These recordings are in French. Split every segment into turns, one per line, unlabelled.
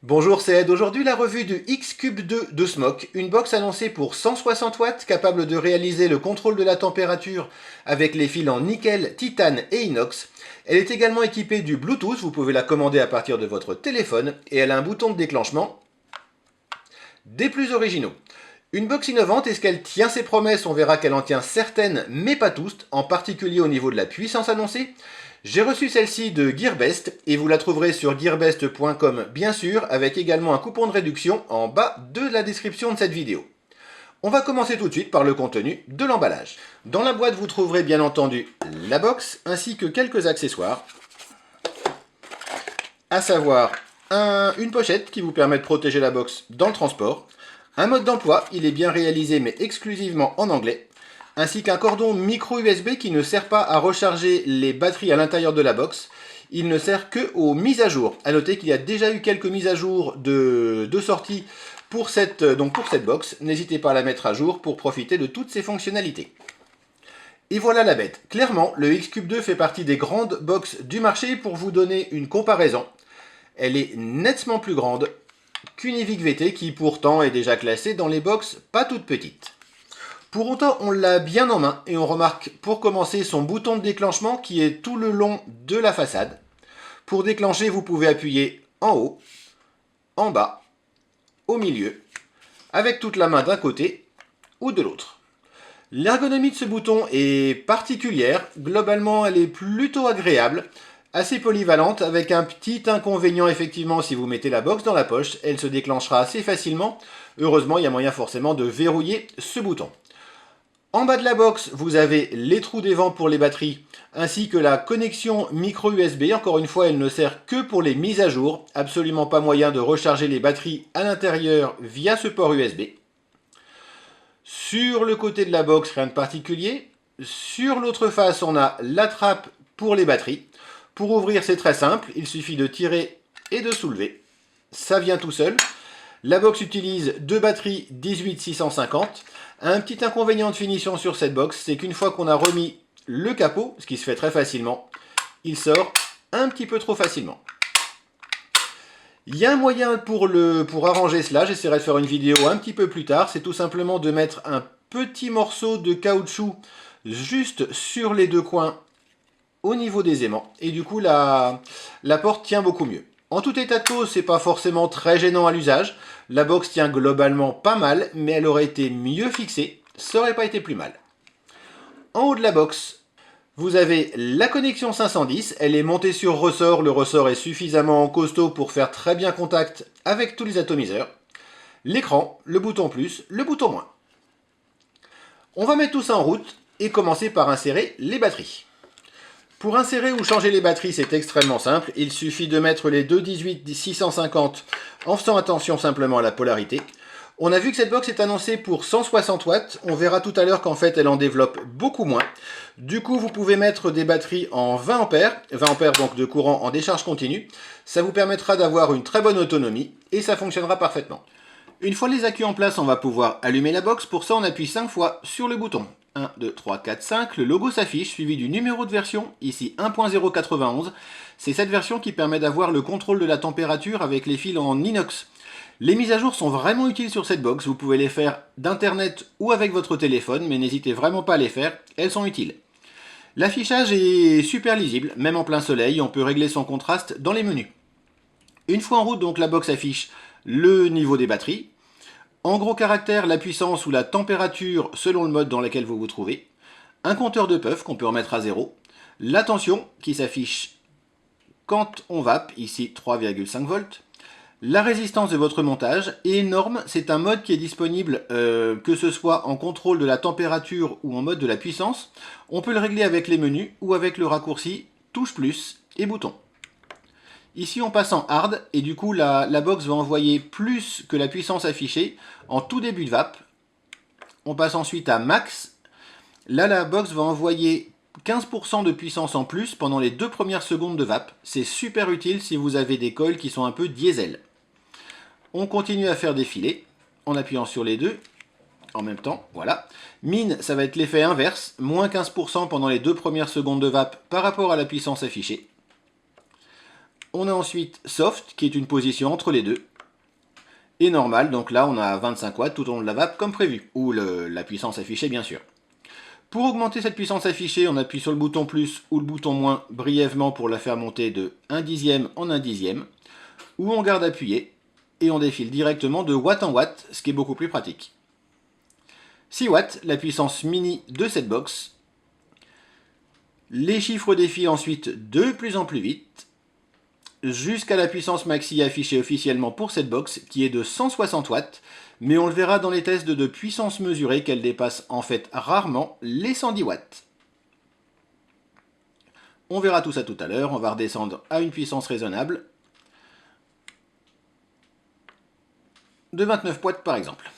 Bonjour, c'est Ed. Aujourd'hui, la revue du X-Cube 2 de Smock, une box annoncée pour 160 watts, capable de réaliser le contrôle de la température avec les fils en nickel, titane et inox. Elle est également équipée du Bluetooth, vous pouvez la commander à partir de votre téléphone, et elle a un bouton de déclenchement des plus originaux. Une box innovante, est-ce qu'elle tient ses promesses? On verra qu'elle en tient certaines, mais pas toutes, en particulier au niveau de la puissance annoncée. J'ai reçu celle-ci de Gearbest et vous la trouverez sur gearbest.com bien sûr, avec également un coupon de réduction en bas de la description de cette vidéo. On va commencer tout de suite par le contenu de l'emballage. Dans la boîte, vous trouverez bien entendu la box ainsi que quelques accessoires, à savoir une pochette qui vous permet de protéger la box dans le transport, un mode d'emploi, il est bien réalisé mais exclusivement en anglais, ainsi qu'un cordon micro USB qui ne sert pas à recharger les batteries à l'intérieur de la box, il ne sert que aux mises à jour. A noter qu'il y a déjà eu quelques mises à jour de sortie pour cette box, n'hésitez pas à la mettre à jour pour profiter de toutes ses fonctionnalités. Et voilà la bête. Clairement, le X-Cube 2 fait partie des grandes box du marché. Pour vous donner une comparaison, elle est nettement plus grande qu'une Evic VT qui pourtant est déjà classée dans les box pas toutes petites. Pour autant, on l'a bien en main et on remarque pour commencer son bouton de déclenchement qui est tout le long de la façade. Pour déclencher, vous pouvez appuyer en haut, en bas, au milieu, avec toute la main d'un côté ou de l'autre. L'ergonomie de ce bouton est particulière, globalement elle est plutôt agréable, assez polyvalente, avec un petit inconvénient effectivement si vous mettez la box dans la poche, elle se déclenchera assez facilement. Heureusement, il y a moyen forcément de verrouiller ce bouton. En bas de la box, vous avez les trous des vents pour les batteries, ainsi que la connexion micro USB. Encore une fois, elle ne sert que pour les mises à jour. Absolument pas moyen de recharger les batteries à l'intérieur via ce port USB. Sur le côté de la box, rien de particulier. Sur l'autre face, on a la trappe pour les batteries. Pour ouvrir, c'est très simple. Il suffit de tirer et de soulever. Ça vient tout seul. La box utilise deux batteries 18650. Un petit inconvénient de finition sur cette box, c'est qu'une fois qu'on a remis le capot, ce qui se fait très facilement, il sort un petit peu trop facilement. Il y a un moyen pour arranger cela, j'essaierai de faire une vidéo un petit peu plus tard, c'est tout simplement de mettre un petit morceau de caoutchouc juste sur les deux coins au niveau des aimants, et du coup la porte tient beaucoup mieux. En tout état de cause, c'est pas forcément très gênant à l'usage. La box tient globalement pas mal, mais elle aurait été mieux fixée, ça aurait pas été plus mal. En haut de la box, vous avez la connexion 510, elle est montée sur ressort, le ressort est suffisamment costaud pour faire très bien contact avec tous les atomiseurs. L'écran, le bouton plus, le bouton moins. On va mettre tout ça en route et commencer par insérer les batteries. Pour insérer ou changer les batteries, c'est extrêmement simple. Il suffit de mettre les deux 18650 en faisant attention simplement à la polarité. On a vu que cette box est annoncée pour 160 watts. On verra tout à l'heure qu'en fait, elle en développe beaucoup moins. Du coup, vous pouvez mettre des batteries en 20 ampères. 20 ampères donc de courant en décharge continue. Ça vous permettra d'avoir une très bonne autonomie et ça fonctionnera parfaitement. Une fois les accus en place, on va pouvoir allumer la box. Pour ça, on appuie 5 fois sur le bouton. 1, 2, 3, 4, 5, le logo s'affiche, suivi du numéro de version, ici 1.091. C'est cette version qui permet d'avoir le contrôle de la température avec les fils en inox. Les mises à jour sont vraiment utiles sur cette box, vous pouvez les faire d'internet ou avec votre téléphone, mais n'hésitez vraiment pas à les faire, elles sont utiles. L'affichage est super lisible, même en plein soleil, on peut régler son contraste dans les menus. Une fois en route, donc la box affiche le niveau des batteries, en gros caractères, la puissance ou la température selon le mode dans lequel vous vous trouvez. Un compteur de puff qu'on peut remettre à 0. La tension qui s'affiche quand on vape, ici 3,5 volts. La résistance de votre montage est énorme. C'est un mode qui est disponible que ce soit en contrôle de la température ou en mode de la puissance. On peut le régler avec les menus ou avec le raccourci touche plus et bouton. Ici, on passe en hard et du coup, la box va envoyer plus que la puissance affichée en tout début de vape. On passe ensuite à max. Là, la box va envoyer 15% de puissance en plus pendant les 2 premières secondes de vape. C'est super utile si vous avez des coils qui sont un peu diesel. On continue à faire défiler en appuyant sur les deux en même temps. Voilà. Min, ça va être l'effet inverse. Moins 15% pendant les 2 premières secondes de vape par rapport à la puissance affichée. On a ensuite soft, qui est une position entre les deux. et normal, donc là on a 25 watts tout au long de la vape comme prévu, ou la puissance affichée bien sûr. Pour augmenter cette puissance affichée, on appuie sur le bouton plus ou le bouton moins brièvement pour la faire monter de 1 dixième en 1 dixième, ou on garde appuyé et on défile directement de watt en watt, ce qui est beaucoup plus pratique. 6 watts, la puissance mini de cette box. Les chiffres défilent ensuite de plus en plus vite, jusqu'à la puissance maxi affichée officiellement pour cette box, qui est de 160 watts, mais on le verra dans les tests de puissance mesurée qu'elle dépasse en fait rarement les 110 watts. On verra tout ça tout à l'heure, on va redescendre à une puissance raisonnable de 29 watts par exemple.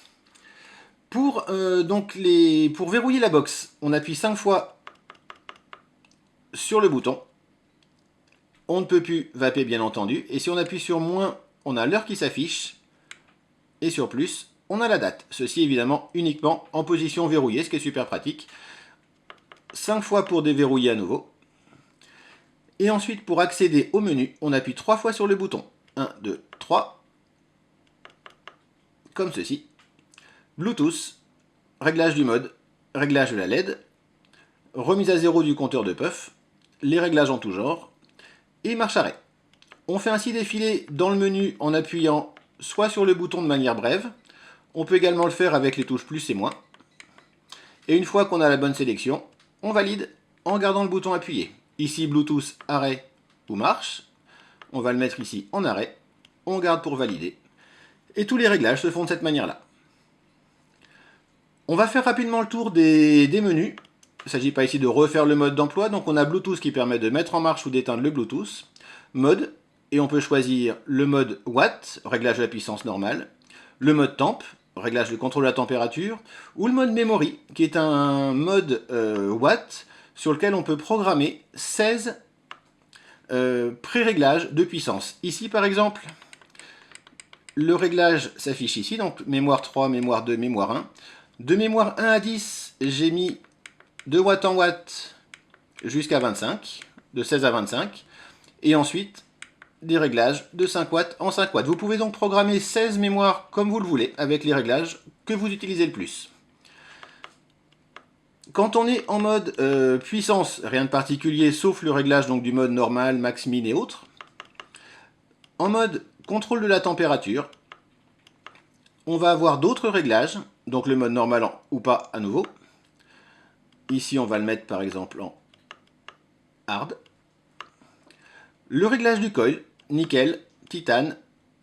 Pour verrouiller la box, on appuie 5 fois sur le bouton. On ne peut plus vaper bien entendu. Et si on appuie sur moins, on a l'heure qui s'affiche. Et sur plus, on a la date. Ceci évidemment uniquement en position verrouillée, ce qui est super pratique. 5 fois pour déverrouiller à nouveau. Et ensuite, pour accéder au menu, on appuie 3 fois sur le bouton. 1, 2, 3. Comme ceci. Bluetooth, réglage du mode, réglage de la LED, remise à zéro du compteur de puff, les réglages en tout genre, et marche arrêt. On fait ainsi défiler dans le menu en appuyant soit sur le bouton de manière brève, on peut également le faire avec les touches plus et moins. Et une fois qu'on a la bonne sélection, on valide en gardant le bouton appuyé. Ici Bluetooth arrêt ou marche, on va le mettre ici en arrêt, on garde pour valider. Et tous les réglages se font de cette manière-là. On va faire rapidement le tour des menus. Il ne s'agit pas ici de refaire le mode d'emploi, donc on a Bluetooth qui permet de mettre en marche ou d'éteindre le Bluetooth. Mode, et on peut choisir le mode Watt, réglage de la puissance normale, le mode Temp, réglage de contrôle de la température, ou le mode Memory, qui est un mode Watt sur lequel on peut programmer 16 pré-réglages de puissance. Ici par exemple, le réglage s'affiche ici, donc mémoire 3, mémoire 2, mémoire 1. De mémoire 1 à 10, j'ai mis de watt en watt jusqu'à 25, de 16 à 25. Et ensuite, des réglages de 5 watts en 5 watts. Vous pouvez donc programmer 16 mémoires comme vous le voulez, avec les réglages que vous utilisez le plus. Quand on est en mode puissance, rien de particulier, sauf le réglage donc, du mode normal, max, min et autres. En mode contrôle de la température, on va avoir d'autres réglages, donc le mode normal ou pas à nouveau. Ici, on va le mettre par exemple en hard. Le réglage du coil, nickel, titane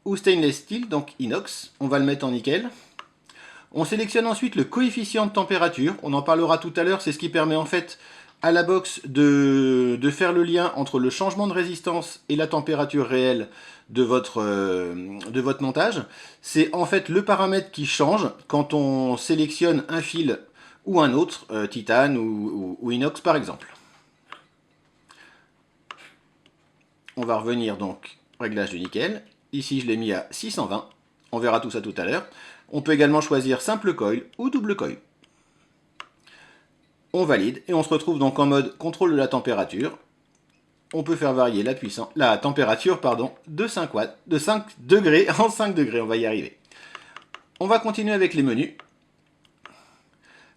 ou stainless steel, donc inox, on va le mettre en nickel. On sélectionne ensuite le coefficient de température, on en parlera tout à l'heure, c'est ce qui permet en fait à la box de faire le lien entre le changement de résistance et la température réelle de votre montage. C'est en fait le paramètre qui change quand on sélectionne un fil ou un autre, titane ou inox par exemple. On va revenir donc réglage du nickel. Ici je l'ai mis à 620, on verra tout ça tout à l'heure. On peut également choisir simple coil ou double coil. On valide et on se retrouve donc en mode contrôle de la température. On peut faire varier la température de 5 watts, de 5 degrés en 5 degrés, on va y arriver. On va continuer avec les menus.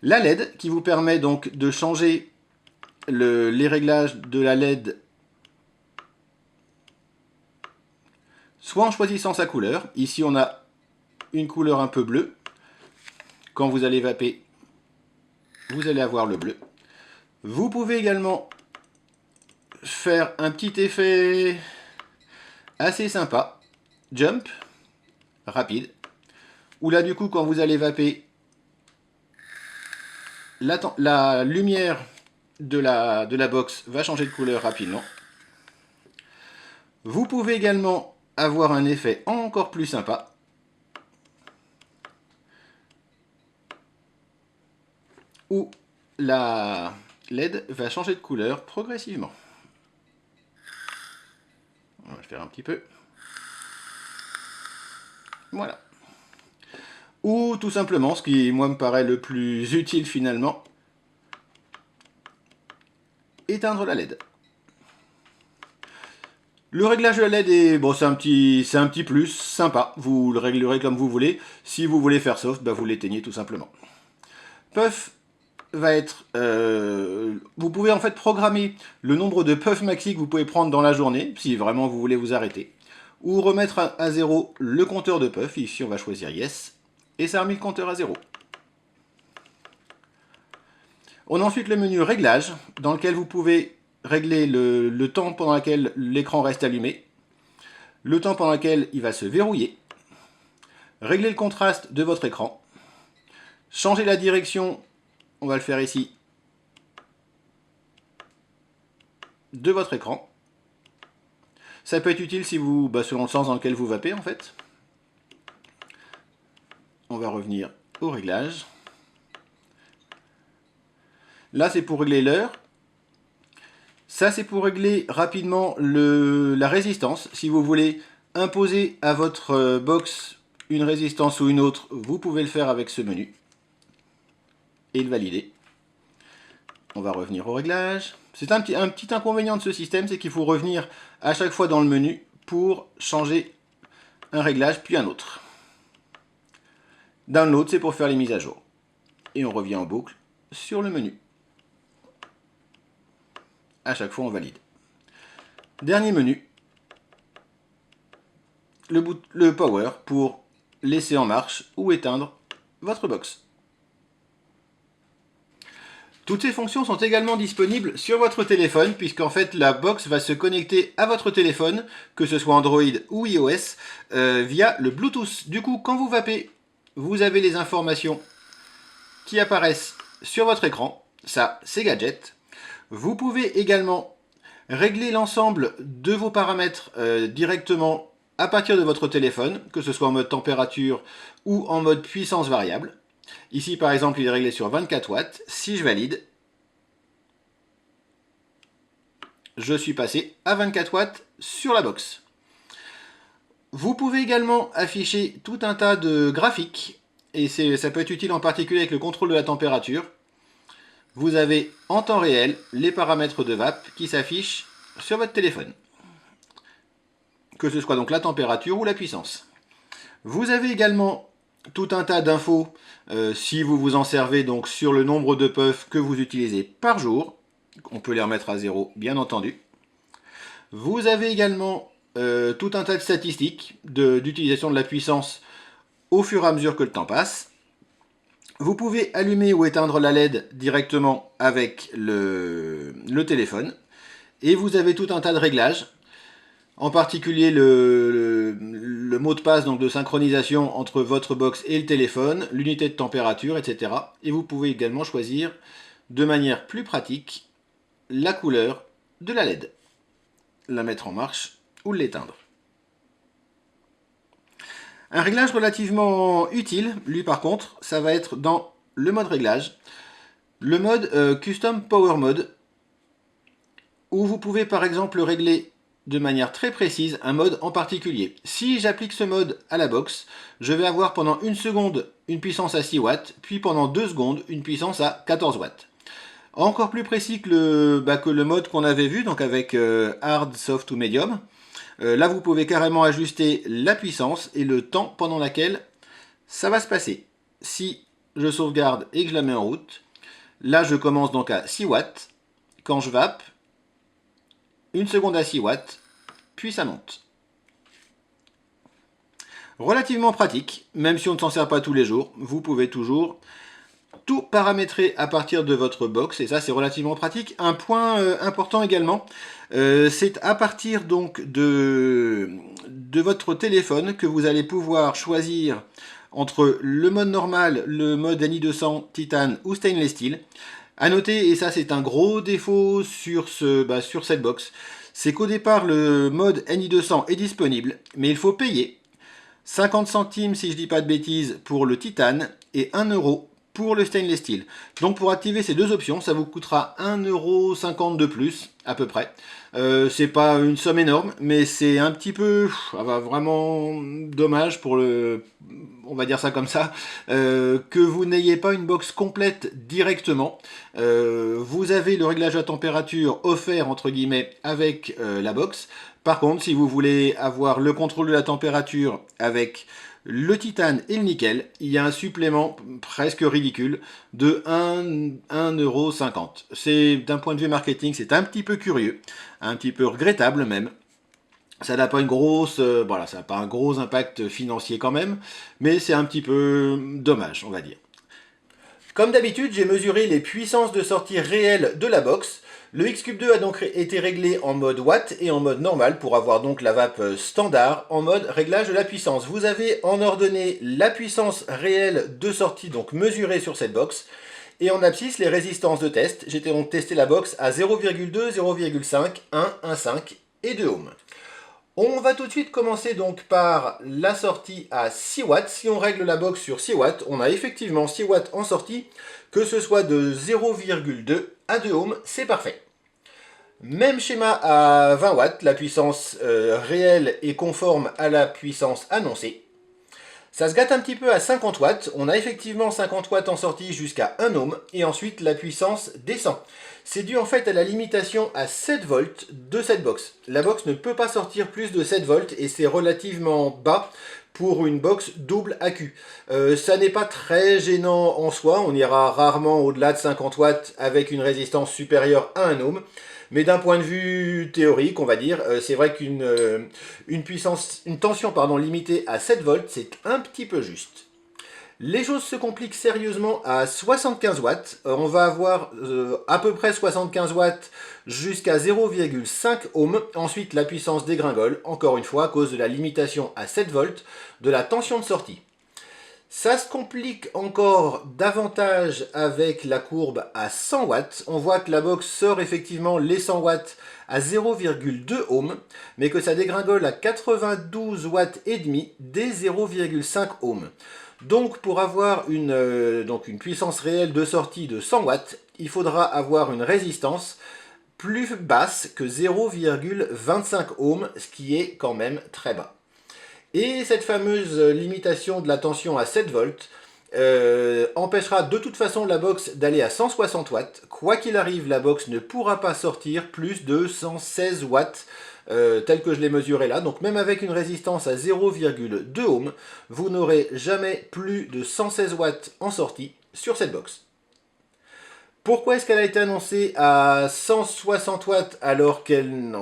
La LED qui vous permet donc de changer les réglages de la LED soit en choisissant sa couleur. Ici on a une couleur un peu bleue. Quand vous allez vaper, vous allez avoir le bleu. Vous pouvez également faire un petit effet assez sympa, jump, rapide, où là du coup quand vous allez vaper, la lumière de la box va changer de couleur rapidement. Vous pouvez également avoir un effet encore plus sympa, où la LED va changer de couleur progressivement. On va le faire un petit peu. Voilà. Ou tout simplement, ce qui moi me paraît le plus utile finalement, éteindre la LED. Le réglage de la LED est bon, c'est un petit plus sympa. Vous le réglerez comme vous voulez. Si vous voulez faire soft, bah vous l'éteignez tout simplement. Puff va être... vous pouvez en fait programmer le nombre de puffs maxi que vous pouvez prendre dans la journée, si vraiment vous voulez vous arrêter. Ou remettre à 0 le compteur de puff. Ici on va choisir Yes. Et ça a remis le compteur à 0. On a ensuite le menu Réglage, dans lequel vous pouvez régler le temps pendant lequel l'écran reste allumé, le temps pendant lequel il va se verrouiller, régler le contraste de votre écran, changer la direction, on va le faire ici, de votre écran. Ça peut être utile si vous, selon le sens dans lequel vous vapez en fait. On va revenir au réglage. Là c'est pour régler l'heure. Ça c'est pour régler rapidement la résistance. Si vous voulez imposer à votre box une résistance ou une autre, vous pouvez le faire avec ce menu. Et le valider. On va revenir au réglage. C'est un petit inconvénient de ce système, c'est qu'il faut revenir à chaque fois dans le menu pour changer un réglage puis un autre. Download, c'est pour faire les mises à jour. Et on revient en boucle sur le menu. À chaque fois, on valide. Dernier menu. Le power pour laisser en marche ou éteindre votre box. Toutes ces fonctions sont également disponibles sur votre téléphone, puisqu'en fait la box va se connecter à votre téléphone, que ce soit Android ou iOS, via le Bluetooth. Du coup, quand vous vapez, vous avez les informations qui apparaissent sur votre écran. Ça, c'est Gadget. Vous pouvez également régler l'ensemble de vos paramètres directement à partir de votre téléphone, que ce soit en mode température ou en mode puissance variable. Ici, par exemple, il est réglé sur 24 watts. Si je valide, je suis passé à 24 watts sur la box. Vous pouvez également afficher tout un tas de graphiques, et ça peut être utile en particulier avec le contrôle de la température. Vous avez en temps réel les paramètres de vape qui s'affichent sur votre téléphone, que ce soit donc la température ou la puissance. Vous avez également tout un tas d'infos si vous vous en servez donc sur le nombre de puffs que vous utilisez par jour. On peut les remettre à 0 bien entendu. Vous avez également tout un tas de statistiques d'utilisation de la puissance au fur et à mesure que le temps passe. Vous pouvez allumer ou éteindre la LED directement avec le téléphone. Et vous avez tout un tas de réglages. En particulier le mot de passe donc de synchronisation entre votre box et le téléphone, l'unité de température, etc. Et vous pouvez également choisir de manière plus pratique la couleur de la LED. La mettre en marche ou l'éteindre. Un réglage relativement utile, lui par contre, ça va être dans le mode réglage. Le mode Custom Power Mode, où vous pouvez par exemple régler de manière très précise un mode en particulier. Si j'applique ce mode à la box, je vais avoir pendant 1 seconde une puissance à 6 watts, puis pendant 2 secondes une puissance à 14 watts. Encore plus précis que le mode qu'on avait vu, donc avec Hard, Soft ou Medium. Là, vous pouvez carrément ajuster la puissance et le temps pendant lequel ça va se passer. Si je sauvegarde et que je la mets en route, là, je commence donc à 6 watts. Quand je vape, 1 seconde à 6 watts, puis ça monte. Relativement pratique, même si on ne s'en sert pas tous les jours, vous pouvez toujours tout paramétrer à partir de votre box, et ça c'est relativement pratique. Un point important également, c'est à partir donc de votre téléphone que vous allez pouvoir choisir entre le mode normal, le mode NI200, Titane ou Stainless Steel. À noter, et ça c'est un gros défaut sur cette box, c'est qu'au départ le mode NI200 est disponible, mais il faut payer 50 centimes si je dis pas de bêtises pour le Titane et 1 euro pour le Stainless Steel. Donc pour activer ces deux options, ça vous coûtera 1,50 € de plus à peu près. C'est pas une somme énorme, mais c'est un petit peu vraiment dommage pour on va dire ça comme ça, que vous n'ayez pas une box complète directement. Vous avez le réglage à température offert entre guillemets avec la box. Par contre, si vous voulez avoir le contrôle de la température avec le titane et le nickel, il y a un supplément presque ridicule de 1,50 €. C'est, d'un point de vue marketing, c'est un petit peu curieux, un petit peu regrettable même. Ça n'a pas une grosse, voilà, ça n'a pas un gros impact financier quand même, mais c'est un petit peu dommage, on va dire. Comme d'habitude, j'ai mesuré les puissances de sortie réelles de la box. Le X-Cube 2 a donc été réglé en mode watt et en mode normal pour avoir donc la vape standard en mode réglage de la puissance. Vous avez en ordonnée la puissance réelle de sortie donc mesurée sur cette box et en abscisse les résistances de test. J'ai donc testé la box à 0,2, 0,5, 1, 1,5 et 2 ohms. On va tout de suite commencer donc par la sortie à 6 watts. Si on règle la box sur 6 watts, on a effectivement 6 watts en sortie, que ce soit de 0,2 à 2 ohms, c'est parfait. Même schéma à 20 watts, la puissance réelle est conforme à la puissance annoncée. Ça se gâte un petit peu à 50 watts, on a effectivement 50 watts en sortie jusqu'à 1 ohm, et ensuite la puissance descend. C'est dû en fait à la limitation à 7 volts de cette box. La box ne peut pas sortir plus de 7 volts et c'est relativement bas pour une box double AQ. Ça n'est pas très gênant en soi, on ira rarement au-delà de 50 watts avec une résistance supérieure à 1 ohm. Mais d'un point de vue théorique, on va dire, c'est vrai qu'une tension limitée à 7 volts, c'est un petit peu juste. Les choses se compliquent sérieusement à 75 watts. On va avoir à peu près 75 watts jusqu'à 0,5 ohm. Ensuite, la puissance dégringole, encore une fois, à cause de la limitation à 7 volts de la tension de sortie. Ça se complique encore davantage avec la courbe à 100 watts. On voit que la box sort effectivement les 100 watts à 0,2 ohm, mais que ça dégringole à 92 watts et demi dès 0,5 ohm. Donc pour avoir une puissance réelle de sortie de 100 watts, il faudra avoir une résistance plus basse que 0,25 ohm, ce qui est quand même très bas. Et cette fameuse limitation de la tension à 7 volts empêchera de toute façon la box d'aller à 160 watts. Quoi qu'il arrive, la box ne pourra pas sortir plus de 116 watts tel que je l'ai mesuré là. Donc même avec une résistance à 0,2 ohm, vous n'aurez jamais plus de 116 watts en sortie sur cette box. Pourquoi est-ce qu'elle a été annoncée à 160 watts alors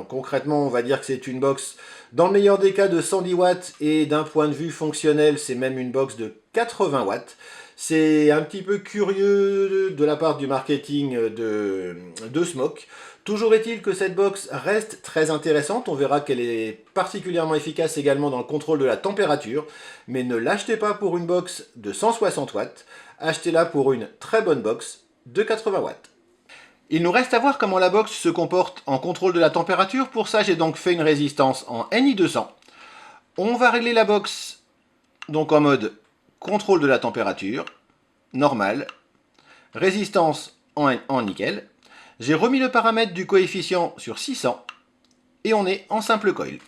concrètement on va dire que c'est une box dans le meilleur des cas de 110 watts et d'un point de vue fonctionnel c'est même une box de 80 watts. C'est un petit peu curieux de la part du marketing de Smoke. Toujours est-il que cette box reste très intéressante, on verra qu'elle est particulièrement efficace également dans le contrôle de la température, mais ne l'achetez pas pour une box de 160 watts, achetez-la pour une très bonne box de 80 watts. Il nous reste à voir comment la box se comporte en contrôle de la température. Pour ça, j'ai donc fait une résistance en NI200. On va régler la box donc en mode contrôle de la température, normal, résistance en nickel. J'ai remis le paramètre du coefficient sur 600 et on est en simple coil.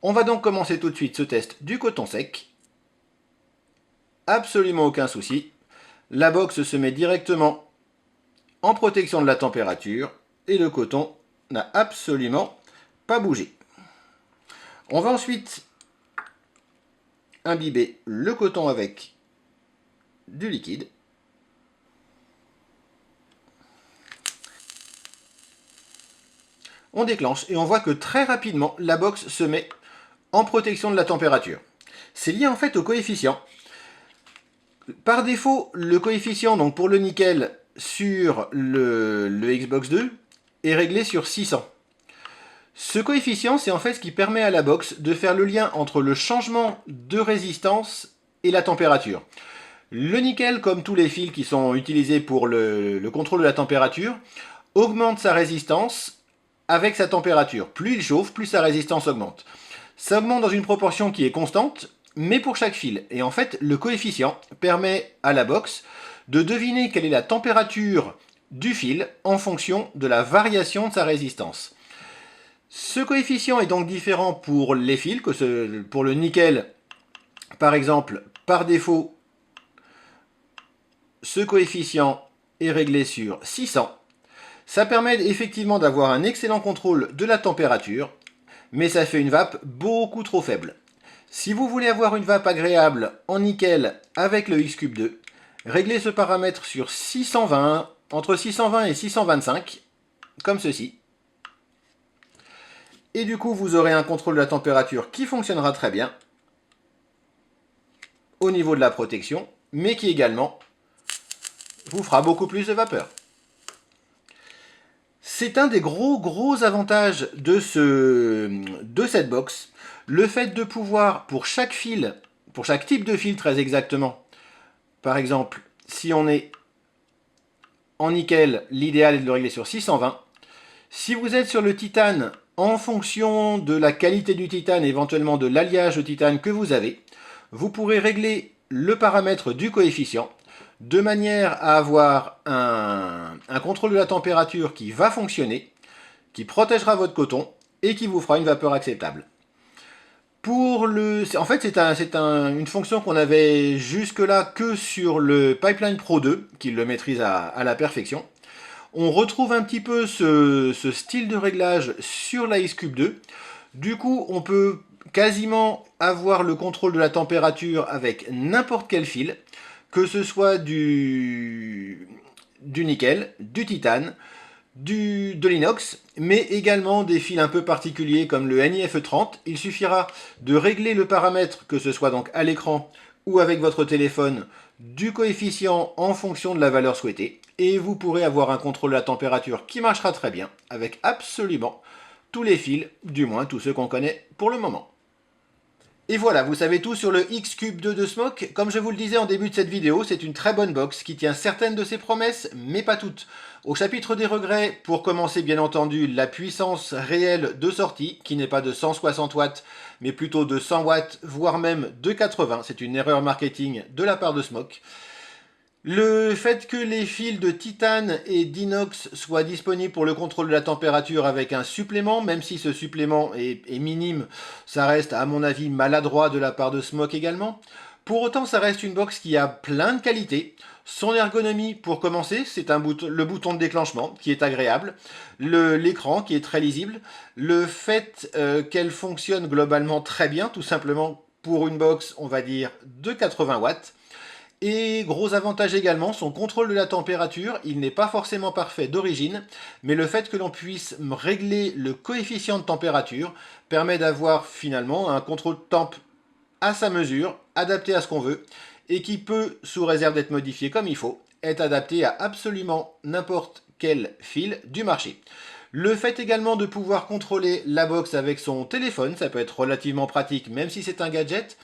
On va donc commencer tout de suite ce test du coton sec. Absolument aucun souci. La box se met directement en protection de la température et le coton n'a absolument pas bougé. On va ensuite imbiber le coton avec du liquide. On déclenche et on voit que très rapidement la box se met en protection de la température. C'est lié en fait au coefficient. Par défaut, le coefficient donc pour le nickel sur le Xbox 2 est réglé sur 600. Ce coefficient, c'est en fait ce qui permet à la box de faire le lien entre le changement de résistance et la température. Le nickel, comme tous les fils qui sont utilisés pour le contrôle de la température, augmente sa résistance avec sa température. Plus il chauffe, plus sa résistance augmente. Ça augmente dans une proportion qui est constante, mais pour chaque fil. Et en fait, le coefficient permet à la box de deviner quelle est la température du fil en fonction de la variation de sa résistance. Ce coefficient est donc différent pour les fils, que pour le nickel, par exemple, par défaut, ce coefficient est réglé sur 600. Ça permet effectivement d'avoir un excellent contrôle de la température, mais ça fait une vape beaucoup trop faible. Si vous voulez avoir une vape agréable en nickel avec le X-Cube 2, réglez ce paramètre sur 620, entre 620 et 625, comme ceci. Et du coup, vous aurez un contrôle de la température qui fonctionnera très bien au niveau de la protection, mais qui également vous fera beaucoup plus de vapeur. C'est un des gros avantages de cette box, le fait de pouvoir, pour chaque fil, pour chaque type de fil très exactement, par exemple, si on est en nickel, l'idéal est de le régler sur 620. Si vous êtes sur le titane, en fonction de la qualité du titane, éventuellement de l'alliage au titane que vous avez, vous pourrez régler le paramètre du coefficient de manière à avoir un contrôle de la température qui va fonctionner, qui protégera votre coton et qui vous fera une vapeur acceptable. En fait, c'est une fonction qu'on avait jusque-là que sur le Pipeline Pro 2, qui le maîtrise à la perfection. On retrouve un petit peu ce style de réglage sur la X-Cube 2. Du coup, on peut quasiment avoir le contrôle de la température avec n'importe quel fil, que ce soit du nickel, du titane, de l'inox, mais également des fils un peu particuliers comme le NIF30. Il suffira de régler le paramètre, que ce soit donc à l'écran ou avec votre téléphone, du coefficient en fonction de la valeur souhaitée, et vous pourrez avoir un contrôle de la température qui marchera très bien avec absolument tous les fils, du moins tous ceux qu'on connaît pour le moment. Et voilà, vous savez tout sur le X-Cube 2 de Smoke. Comme je vous le disais en début de cette vidéo, c'est une très bonne box qui tient certaines de ses promesses, mais pas toutes. Au chapitre des regrets, pour commencer bien entendu, la puissance réelle de sortie, qui n'est pas de 160 watts, mais plutôt de 100 watts, voire même de 80. C'est une erreur marketing de la part de Smoke. Le fait que les fils de titane et d'inox soient disponibles pour le contrôle de la température avec un supplément, même si ce supplément est minime, ça reste à mon avis maladroit de la part de Smoke également. Pour autant, ça reste une box qui a plein de qualités. Son ergonomie, pour commencer, c'est le bouton de déclenchement qui est agréable, l'écran qui est très lisible, le fait qu'elle fonctionne globalement très bien, tout simplement pour une box, on va dire, de 80 watts. Et gros avantage également, son contrôle de la température, il n'est pas forcément parfait d'origine, mais le fait que l'on puisse régler le coefficient de température permet d'avoir finalement un contrôle temp à sa mesure, adapté à ce qu'on veut, et qui peut, sous réserve d'être modifié comme il faut, être adapté à absolument n'importe quel fil du marché. Le fait également de pouvoir contrôler la box avec son téléphone, ça peut être relativement pratique même si c'est un gadget.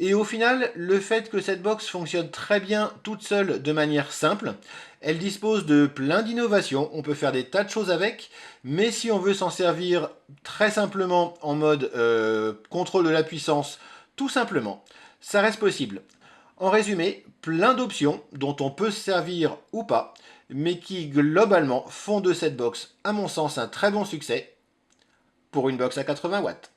Et au final, le fait que cette box fonctionne très bien toute seule de manière simple, elle dispose de plein d'innovations, on peut faire des tas de choses avec, mais si on veut s'en servir très simplement en mode contrôle de la puissance, tout simplement, ça reste possible. En résumé, plein d'options dont on peut se servir ou pas, mais qui globalement font de cette box, à mon sens, un très bon succès pour une box à 80 watts.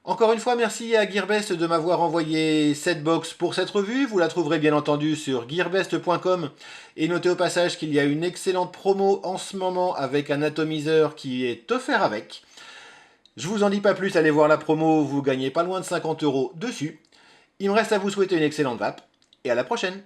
Encore une fois, merci à Gearbest de m'avoir envoyé cette box pour cette revue. Vous la trouverez bien entendu sur gearbest.com. Et notez au passage qu'il y a une excellente promo en ce moment avec un atomiseur qui est offert avec. Je vous en dis pas plus, allez voir la promo, vous gagnez pas loin de 50 € dessus. Il me reste à vous souhaiter une excellente vape et à la prochaine.